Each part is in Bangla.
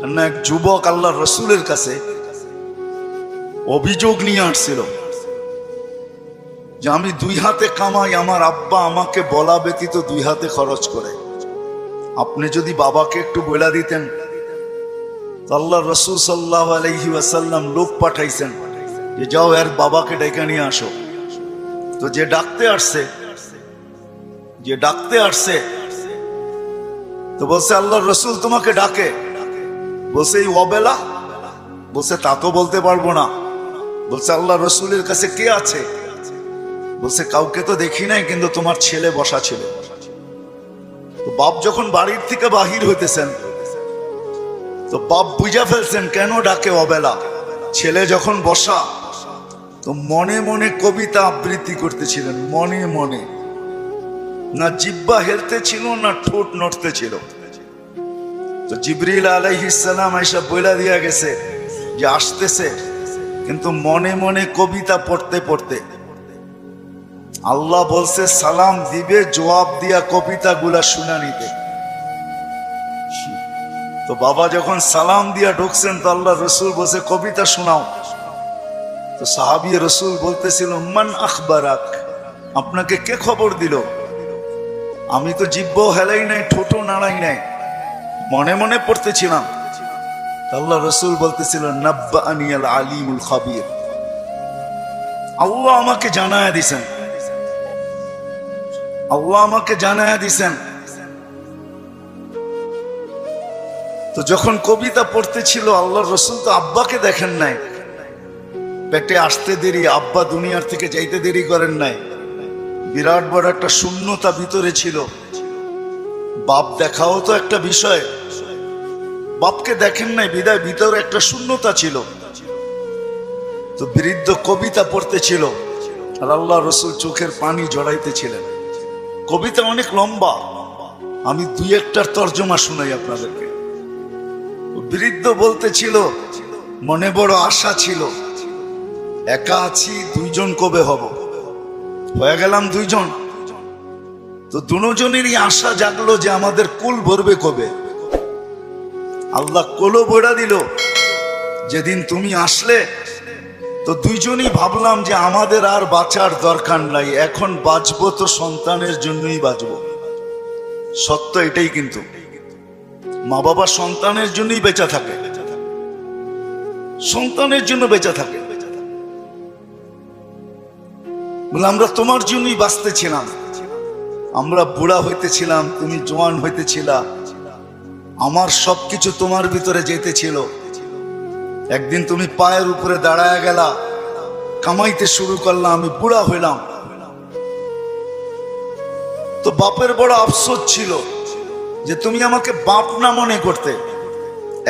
না এক যুবক আল্লাহর রসুলের কাছে অভিযোগ নিয়ে আসছিল যে আমি দুই হাতে কামাই, আমার আব্বা আমাকে বলা ব্যতীত দুই হাতে খরচ করে। আপনি যদি বাবাকে একটু বলে দিতেন। আল্লাহ রসুল সাল্লাল্লাহু আলাইহি ওয়াসাল্লাম লোক পাঠাইছেন যে যাও এর বাবাকে ডেকে নিয়ে আসো। তো যে ডাকতে আসছে তো বলছে আল্লাহর রসুল তোমাকে ডাকে। বলছে এই অবেলা? বলছে তা তো বলতে পারবো না। বলছে আল্লাহ রসুলের কাছে কে আছে? বলছে কাউকে তো দেখি নাই, কিন্তু তোমার ছেলে বসা ছিল। তো বাপ যখন বাড়ির থেকে বাহির হইতেছেন তো বাপ বুঝা ফেলছেন কেন ডাকে অবেলা। ছেলে যখন বসা তো মনে মনে কবিতা আবৃত্তি করতেছিলেন, মনে মনে। না জিহ্বা হেলতে ছিল না ঠোঁট নড়তে ছিল। তো জিবরিল আলাইহিস সালাম আয়েশা বইলা দিয়া গেছে যে আসতেছে, কিন্তু মনে মনে কবিতা পড়তে পড়তে। আল্লাহ বলছে সালাম দিবে, জবাব দিয়া কবিতা গুলা শুনা নিতে। তো বাবা যখন সালাম দিয়া ঢুকছেন তো আল্লাহ রসুল বলছে কবিতা শোনাও। তো সাহাবী রসুল বলতেছিল মান আখবারাক, আপনাকে কে খবর দিল? আমি তো জিহ্বাও হেলাই নাই, ঠোঁটও নাড়াই নাই, মনে মনে পড়তেছিলাম। আল্লাহ রসুল বলতেছিল নাব্বাআনি আল আলিমুল খাবীর, আল্লাহ আমাকে জানায়া দিছেন, আল্লাহ আমাকে জানায়া দিছেন। তো যখন কবিতা পড়তেছিল আল্লাহর রসুল তো আব্বাকে দেখেন নাই, পেটে আসতে দেরি, আব্বা দুনিয়ার থেকে যাইতে দেরি করেন নাই। বিরাট বড় একটা শূন্যতা ভিতরে ছিল। বাপ দেখাও তো একটা বিষয়, বাপকে দেখেন নাই বিদায় ভিতরে একটা শূন্যতা ছিল। তো বৃদ্ধ কবিতা পড়তেছিল আর আল্লাহ রসুল চোখের পানি জড়াইতেছিলেন। কবিতা অনেক লম্বা, আমি দুই একটার তর্জমা শুনাই আপনাদেরকে। বৃদ্ধ বলতেছিল মনে বড় আশা ছিল, একা আছি, দুইজন কবে হব? হয়ে গেলাম দুইজন। তো দুজনেরই আশা জাগলো যে আমাদের কুল ভরবে কবে। আল্লাহ কোলো বইড়া দিল যেদিন তুমি আসলে। তো দুইজনই ভাবলাম যে আমাদের আর বাঁচার দরকার নাই, এখন বাঁচবো তো সন্তানের জন্যই বাঁচবো। সত্য এটাই, কিন্তু মা বাবা সন্তানের জন্যই বেঁচে থাকে, সন্তানের জন্য বেঁচে থাকে। বলে আমরা তোমার জন্যই বাঁচতেছিলাম, আমরা বুড়া হইতেছিলাম, তুমি জওয়ান হইতেছিলা, আমার সবকিছু তোমার ভিতরে যেতেছিল। একদিন তুমি পায়ের উপরে দাঁড়ায় গেলা, কামাইতে শুরু করলাম, আমি বুড়া হইলাম। তো বাপের বড় আফসোস ছিল যে তুমি আমাকে বাপ না মনে করতে,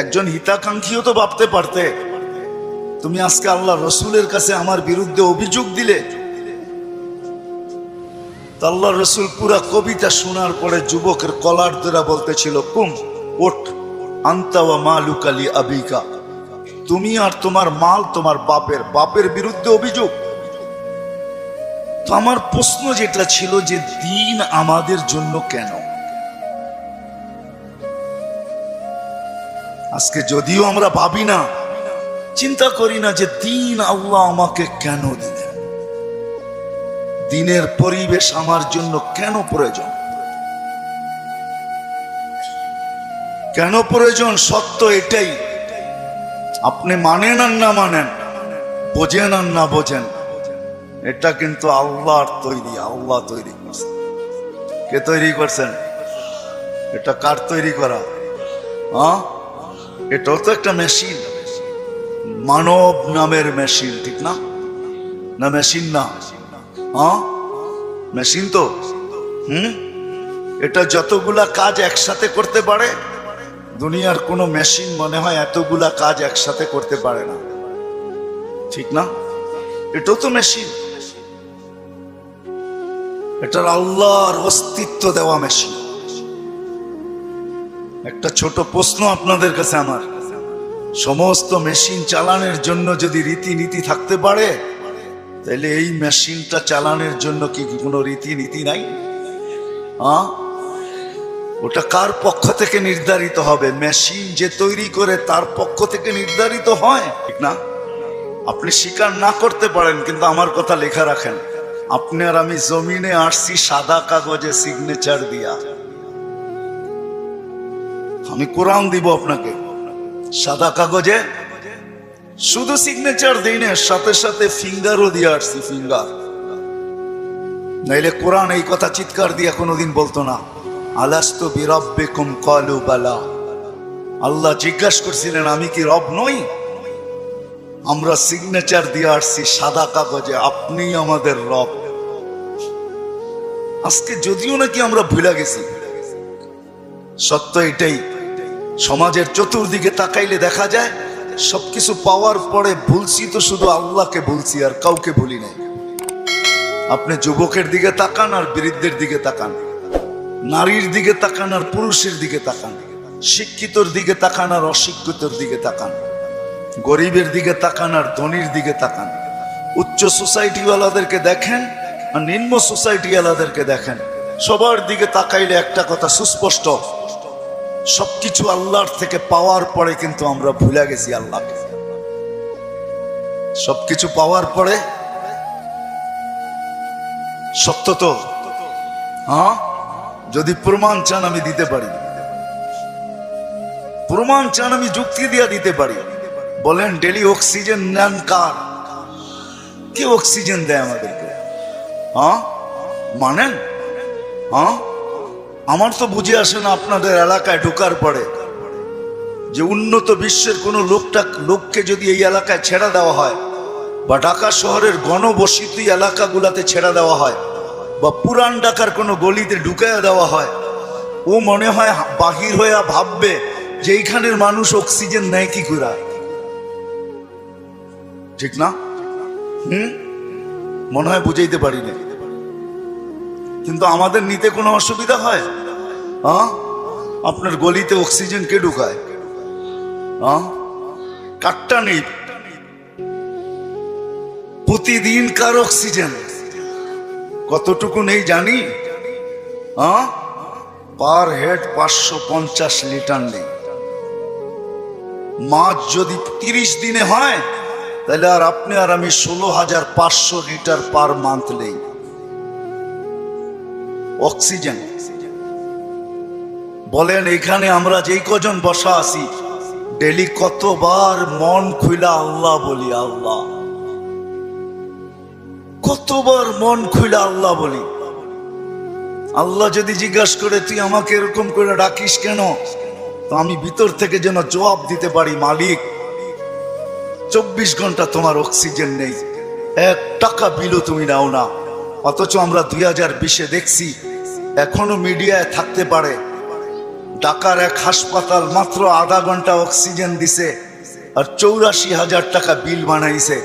একজন হিতাকাঙ্ক্ষীও তো ভাবতে পারতে। তুমি আজকে আল্লাহ রসুলের কাছে আমার বিরুদ্ধে অভিযোগ দিলে। আল্লাহ রসুল পুরা কবিতা শোনার পরে যুবকের কলার ধরে বলতেছিল কুম ওঠ, আনতা ওয়া মালুকা লি আবিকা, তুমি আর তোমার মাল তোমার বাপের, বাপের বিরুদ্ধে অভিযোগ। তো আমার প্রশ্ন যেটা ছিল যে দিন আমাদের জন্য কেন? আজকে যদিও আমরা ভাবি না, চিন্তা করি না যে দিন আল্লাহ আমাকে কেন দিলেন, দিনের পরিবেশ আমার জন্য কেন প্রয়োজন, কেন প্রয়োজন? সত্য এটাই, আপনি মানেন আর না মানেন, বোঝেন আর না বোঝেন, এটা কিন্তু আল্লাহর তৈরি, আল্লাহ তৈরি করছেন। কে তৈরি করছেন? এটা কার তৈরি করা? এটাও তো একটা মেশিন, মানব নামের মেশিন, ঠিক না? না মেশিন না? মেশিন তো। এটা যতগুলা কাজ একসাথে করতে পারে, দুনিয়ার কোনো মেশিন মনে হয় এতগুলা কাজ একসাথে করতে পারে না, ঠিক না? এটাও তো মেশিন, এটার আল্লাহর অস্তিত্ব দেওয়া মেশিন। একটা ছোট প্রশ্ন আপনাদের কাছে আমার, সমস্ত মেশিন চালানোর জন্য যদি রীতিনীতি থাকতে পারে, তাহলে এই মেশিনটা চালানোর জন্য কি কোনো রীতিনীতি নাই? ওটা কার পক্ষ থেকে নির্ধারিত হবে? মেশিন যে তৈরি করে তার পক্ষ থেকে নির্ধারিত হয়, ঠিক না? আপনি স্বীকার না করতে পারেন, কিন্তু আমার কথা লেখা রাখেন, আপনি আর আমি জমিনে আসছি সাদা কাগজে সিগনেচার দিয়া। আমি কোরআন দিব আপনাকে, সাদা কাগজে শুধু সিগনেচার দিই না, সাথে সাথে ফিঙ্গারও দিয়ে আসছি, ফিঙ্গার। নাইলে কোরআন এই কথা চিৎকার দিয়ে কোনোদিন বলতো না, আলাস্তু বিরাব্বিকুম ক্বালু বালা। আল্লাহ জিজ্ঞাসা করছিলেন আমি কি রব নই? আমরা সিগনেচার দিয়ে আসছি সাদা কাগজে, আপনি আমাদের রব। আজকে যদিও নাকি আমরা ভুলে গেছি, সত্য এটাই, সমাজের চতুর্দিকে তাকাইলে দেখা যায় সবকিছু পাওয়ার পরে ভুলছি তো শুধু আল্লাহকে ভুলছি, আর কাউকে ভুলি নাই। আপনি যুবকের দিকে তাকান আর বৃদ্ধের দিকে তাকান, নারীর দিকে তাকান আর পুরুষের দিকে তাকান, শিক্ষিতর দিকে তাকান আর অশিক্ষিতর দিকে তাকান, গরিবের দিকে তাকান আর ধনীর দিকে তাকান, উচ্চ সোসাইটিওয়ালাদেরকে দেখেন আর নিম্ন সোসাইটিওয়ালাদেরকে দেখেন। সবার দিকে তাকাইলে একটা কথা সুস্পষ্ট, সবকিছু আল্লাহর থেকে পাওয়ার পরে কিন্তু আমরা ভুলে গেছি আল্লাহকে। সবকিছু পাওয়ার পরে, সত্য তো? হ্যাঁ, যদি প্রমাণ চান আমি দিতে পারি, প্রমাণ চান আমি যুক্তি দিয়ে দিতে পারি। বলেন ডেলি অক্সিজেন নেন কার? কে অক্সিজেন দেয় আমাদেরকে? হ্যাঁ মানেন? হ্যাঁ, আমার তো বুঝে আসে না আপনাদের এলাকায় ঢোকার পরে যে উন্নত বিশ্বের কোনো লোককে যদি এই এলাকায় ছেড়ে দেওয়া হয়, বা ঢাকা শহরের গণবসতি এলাকাগুলাতে ছেড়ে দেওয়া হয়, বা পুরান ঢাকার কোনো গলিতে ঢুকাইয়া দেওয়া হয়, ও মনে হয় বাহির হইয়া ভাববে যে এইখানের মানুষ অক্সিজেন নেয় কি করে, ঠিক না? মনে হয় বুঝাইতে পারি না, কিন্তু আমাদের নিতে কোনো অসুবিধা হয়? হ্যাঁ, আপনার গলিতে অক্সিজেন কে ঢুকায়? হ্যাঁ, কাটটা নেই, প্রতিদিন কার অক্সিজেন কতটুকু নেই জানি? হ্যাঁ, পার হেড 550 লিটার নেই। মাছ যদি 30 দিনে হয় তাহলে আর আপনি আর আমি 16,500 লিটার পার মান্থ নেই অক্সিজেন। বলেন এখানে আমরা যেই কজন বসা আছি ডেলি কতবার মন খুইলা আল্লাহ বলি? আল্লাহ, কতবার মন খুইলা আল্লাহ বলি? আল্লাহ যদি জিজ্ঞাসা করে তুই আমাকে এরকম করে ডাকিস কেন, তো আমি ভিতর থেকে যেন জবাব দিতে পারি, মালিক 24 ঘন্টা তোমার অক্সিজেন নেই, 1 টাকা বিলও তুমি নাও না। অথচ আমরা 2020-এ দেখছি এখনো মিডিয়ায় থাকতে পারে ঢাকার এক হাসপাতাল মাত্র আধা ঘন্টা অক্সিজেন দিছে আর 84,000 টাকা বিল বানাইছে,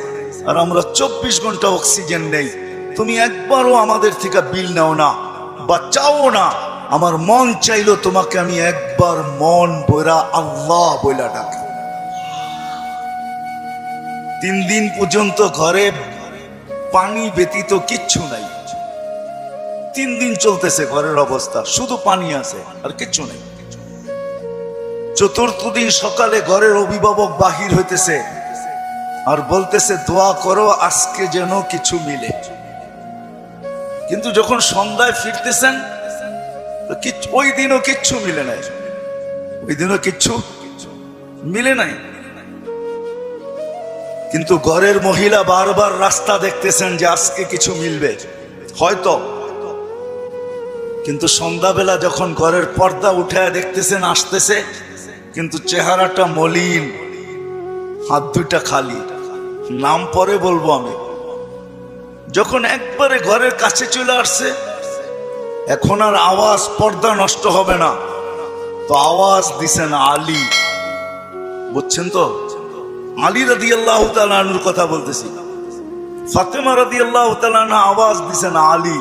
আর আমরা 24 ঘন্টা অক্সিজেন নেই। তুমি একবারও আমাদের থেকে বিল নাও না বা চাও না। আমার মন চাইলো তোমাকে আমি একবার মন বইরা আল্লাহ বইলা ডাকি। 3 দিন পর্যন্ত ঘরে পানি ব্যতীত কিচ্ছু নাই, 3 দিন চলতেছে ঘরের অবস্থা, শুধু পানি আছে আর কিচ্ছু নেই। 4র্থ দিন সকালে ঘরের অভিভাবক বাহির হইতেছে আর বলতেছে দোয়া করো আজকে যেন কিছু মিলে। কিন্তু যখন সন্ধ্যায় ফিরতেছেন ওই দিনও কিচ্ছু মিলে নাই, ওই দিনও কিচ্ছু মিলে নাই। কিন্তু ঘরের মহিলা বারবার রাস্তা দেখতেছেন যে আজকে কিছু মিলবে হয়তো, কিন্তু সন্ধ্যাবেলা যখন ঘরের পর্দা উঠায় দেখতেছেন আসতেছে, কিন্তু চেহারাটা মলিন, হাত দুইটা খালি। নাম পরে বলবো আমি। যখন একবারে ঘরের কাছে চলে আসছে, এখন আর আওয়াজ, পর্দা নষ্ট হবে না, তো আওয়াজ দিছেন আলী। বুঝছেন তো? আলী রাদিয়াল্লাহু তাআলা আনহুর কথা বলতেছি। ফাতেমা রাদিয়াল্লাহু তাআলা আনহা আওয়াজ দিছেন আলী।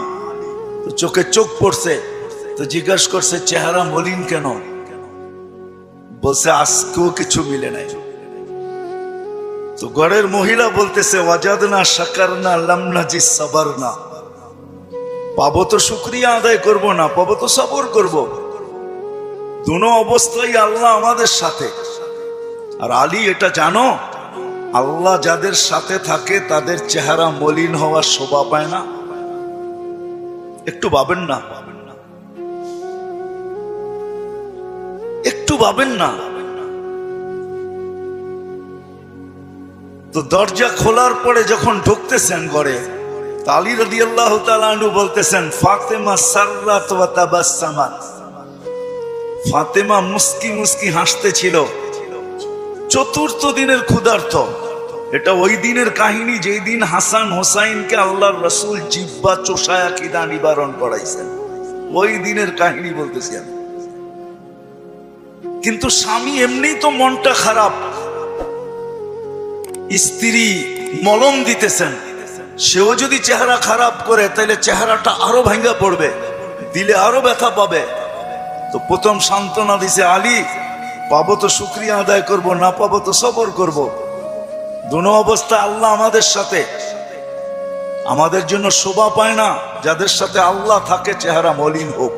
তো চোখে চোখ পড়ছে, তো জিজ্ঞাসা করছে চেহারা মলিন কেন? বলছে আজকেও কিছু মিলে নাই। তো ঘরের মহিলা বলতেছে ওয়াজাদনা শাকারনা লাম নাজিস সাবারনা, পাবো তো শুকরিয়া আদায় করব না, পাবো তো সবর করব। দুনো অবস্থায় আল্লাহ আমাদের সাথে। আর আলী এটা জানো, আল্লাহ যাদের সাথে থাকে তাদের চেহারা মলিন হওয়ার শোভা পায় না। একটু ভাবেন না, একটু ভাবেন না। তো দরজা খোলার পরে যখন ঢুকতেছেন ঘরে, আলী রাদিয়াল্লাহু তাআলা আনহু বলতেছেন, ফাতেমা সাররাত ওয়া তাবাসসামাত। ফাতেমা মুস্কি মুস্কি হাসতেছিল। চতুর্থ দিনের ক্ষুধার্ত। এটা ওই দিনের কাহিনী যেই দিন হাসান হোসাইনকে আল্লাহর রাসূল জিহ্বা চোষায়া খিদা নিবারণ করাইছেন। ওই দিনের কাহিনী বলতেছি আমি। কিন্তু স্বামী এমনি তো মনটা খারাপ, স্ত্রী মলম দিতেছেন, সেও যদি চেহারা খারাপ করে তাহলে চেহারাটা আরো ভাঙ্গা পড়বে, দিলে আরো ব্যথা পাবে। তো প্রথম সান্ত্বনা দিছে, আলী পাবো তো শুকরিয়া আদায় করব, না পাবো তো সবর করব। দুনো অবস্থা আল্লাহ আমাদের সাথে। আমাদের জন্য শোভা পায় না যাদের সাথে আল্লাহ থাকে চেহারা মলিন হোক।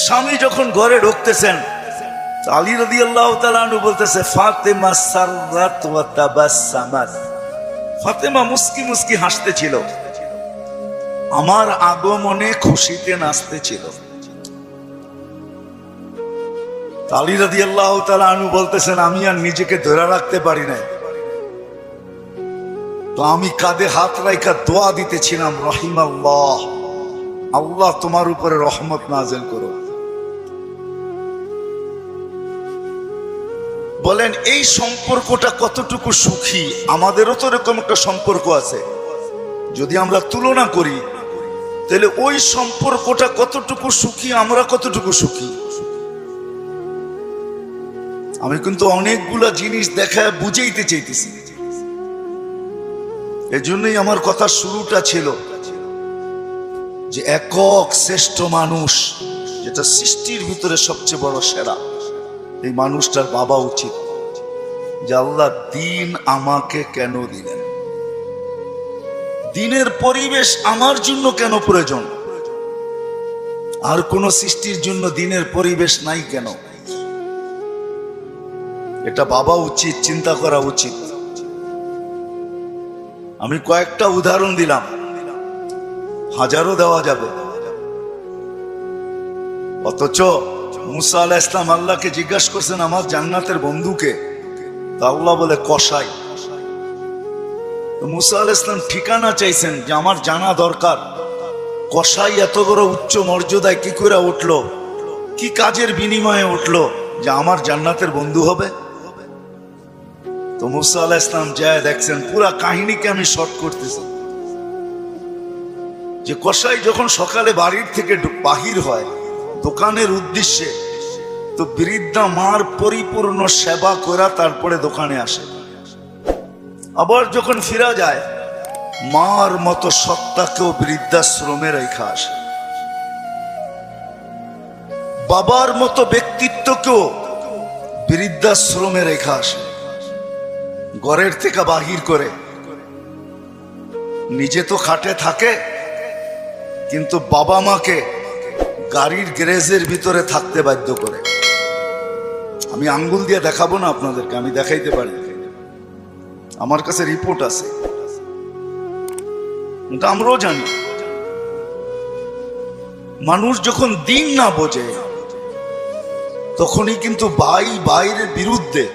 স্বামী যখন ঘরে ঢুকতেছেন, আলী রাদিয়াল্লাহু তাআলা আনহু বলতেছে, ফাতেমা সাররাত ওয়া তাবাসসামাত। ফাতেমা মুস্কি মুস্কি হাসতেছিল, আমার আগমনে খুশিতে নাচতেছিল। আলী রাদিয়াল্লাহু তাআলা আনহু বলতেছেন, আমি আর নিজেকে ধরে রাখতে পারি নাই, তো আমি কাঁধে হাত রাখা দোয়া দিতেছিলাম, রহিমাল্লাহ, আল্লাহ তোমার উপরে রহমত নাযিল করো। বলেন এই সম্পর্কটা কতটুকু সুখী? আমাদেরও তো এরকম একটা সম্পর্ক আছে। যদি আমরা তুলনা করি তাহলে ওই সম্পর্কটা কতটুকু সুখী, আমরা কতটুকু সুখী। আমি কিন্তু অনেকগুলা জিনিস দেখায় বুঝাইতে চাইতেছি। এজন্যই আমার কথা শুরুটা ছিল যে একক শ্রেষ্ঠ মানুষ, যেটা সৃষ্টির ভিতরে সবচেয়ে বড় সেরা, এই মানুষটার ভাবা উচিত যে আল্লাহ দিন আমাকে কেন দিলেন, দিনের পরিবেশ আমার জন্য কেন প্রয়োজন, আর কোন সৃষ্টির জন্য দিনের পরিবেশ নাই কেন। এটা ভাবা উচিত, চিন্তা করা উচিত। আমি কয়েকটা উদাহরণ দিলাম, হাজারও দেওয়া যাবে। অথচ মুসা আলাইহিস সালাম আল্লাহকে জিজ্ঞাসা করছেন, আমার জান্নাতের বন্ধুকে? তা আল্লাহ বলে কসাই। তো মুসা আলাইহিস সালাম ঠিকানা চাইছেন যে আমার জানা দরকার, কসাই এত বড় উচ্চ মর্যাদায় কি করে উঠলো, কি কাজের বিনিময়ে উঠলো যে আমার জান্নাতের বন্ধু হবে। তো মুসা আলাইহিস সালাম যায় দেখছেন, পুরা কাহিনীকে আমি শর্ট করতেছি, যে কসাই যখন সকালে বাড়ির থেকে বাহির হয় দোকানের উদ্দেশ্যে, তো বৃদ্ধা মার পরিপূর্ণ সেবা করা তারপরে দোকানে আসে। আবার যখন ফিরা যায়, মার মতো সত্তাকেও বৃদ্ধাশ্রমে রেখা আসে, বাবার মতো ব্যক্তিত্বকেও বৃদ্ধাশ্রমে রেখা আসে। ঘরের থেকে বাহির করে, নিজে তো খাটে থাকে, কিন্তু বাবা মাকে গাড়ির গ্যারেজের ভিতরে থাকতে বাধ্য করে। আমি আঙ্গুল দিয়ে দেখাবো না আপনাদেরকে, আমি দেখাইতে পারি, আমার কাছে রিপোর্ট আছে, কিন্তু আমরাও জানি। মানুষ যখন দিন না বোঝে তখনই কিন্তু ভাইয়ের বিরুদ্ধে।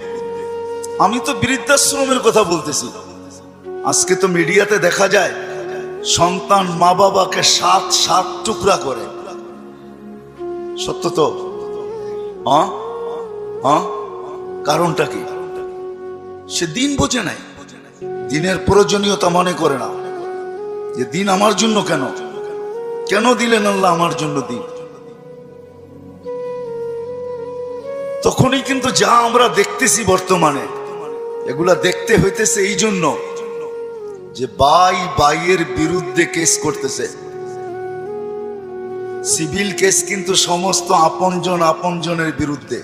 আমি তো বৃদ্ধাশ্রমের কথা বলতেছি। আজকে তো মিডিয়াতে দেখা যায় সন্তান মা বাবাকে সাত টুকরা করে। সত্য তো? কারণটা কি? সে দিন বোঝে নাই, দিনের প্রয়োজনীয়তা মনে করে না, যে দিন আমার জন্য কেন দিলেন আল্লাহ আমার জন্য দিন। তখনই কিন্তু যা আমরা দেখতেছি বর্তমানে, এগুলা দেখতে হইতেছে এই জন্য যে ভাইয়ের বিরুদ্ধে কেস করতেছে। সিভিল কেস কিন্তু সমস্ত আপনজনের বিরুদ্ধে,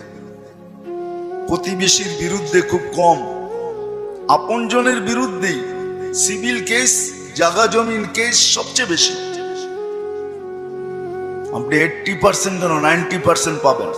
প্রতিবেশীর বিরুদ্ধে খুব কম, আপনজনের বিরুদ্ধেই সিভিল কেস, জায়গা জমিন কেস সবচেয়ে বেশি। আপনি 80% কেন 90% পাবেন।